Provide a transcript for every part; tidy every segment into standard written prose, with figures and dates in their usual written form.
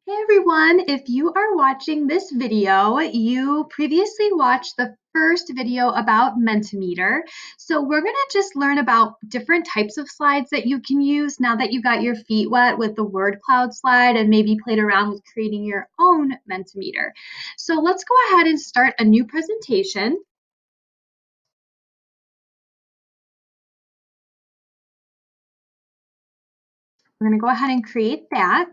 Hey everyone, if you are watching this video, you previously watched the first video about Mentimeter. So we're going to just learn about different types of slides that you can use now that you got your feet wet with the word cloud slide and maybe played around with creating your own Mentimeter. So let's go ahead and start a new presentation. We're going to go ahead and create that.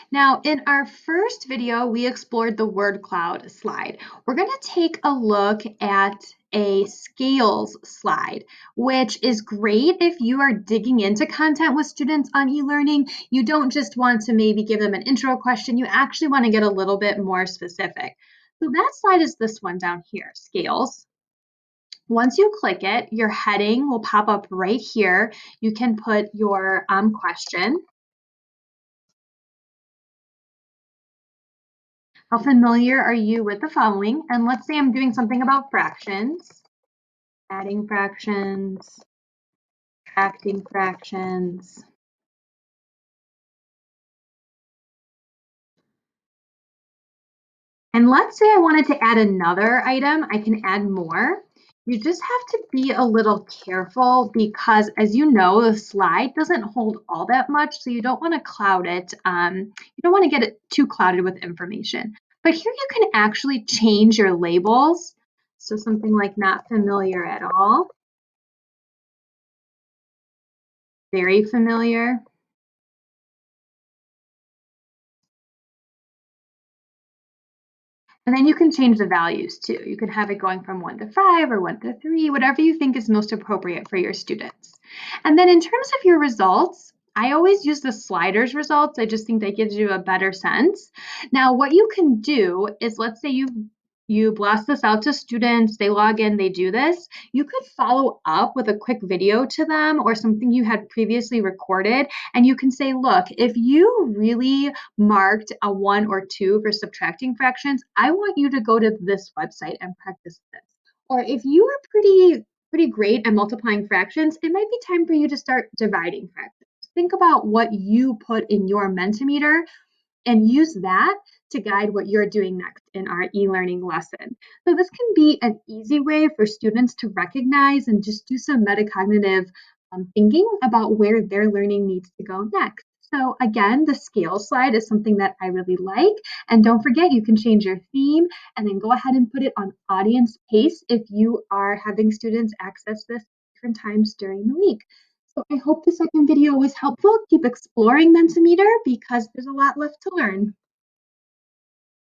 Now, in our first video, we explored the word cloud slide. We're going to take a look at a scales slide, which is great if you are digging into content with students on e-learning. You don't just want to maybe give them an intro question, you actually want to get a little bit more specific. So that slide is this one down here, scales. Once you click it, your heading will pop up right here. You can put your question. How familiar are you with the following? And let's say I'm doing something about fractions, adding fractions, subtracting fractions. And let's say I wanted to add another item, I can add more. You just have to be a little careful because, as you know, the slide doesn't hold all that much, so you don't want to cloud it. You don't want to get it too clouded with information. But here you can actually change your labels. So something like not familiar at all, very familiar. And then you can change the values too. You can have it going from 1 to 5 or 1 to 3, whatever you think is most appropriate for your students. And then in terms of your results, I always use the sliders results. I just think that gives you a better sense. Now, what you can do is, let's say you blast this out to students, they log in, they do this. You could follow up with a quick video to them or something you had previously recorded. And you can say, look, if you really marked a 1 or 2 for subtracting fractions, I want you to go to this website and practice this. Or if you are pretty great at multiplying fractions, it might be time for you to start dividing fractions. Think about what you put in your Mentimeter and use that to guide what you're doing next in our e-learning lesson. So this can be an easy way for students to recognize and just do some metacognitive thinking about where their learning needs to go next. So again, the scale slide is something that I really like. And don't forget, you can change your theme and then go ahead and put it on audience pace if you are having students access this different times during the week. So I hope the second video was helpful. Keep exploring Mentimeter because there's a lot left to learn.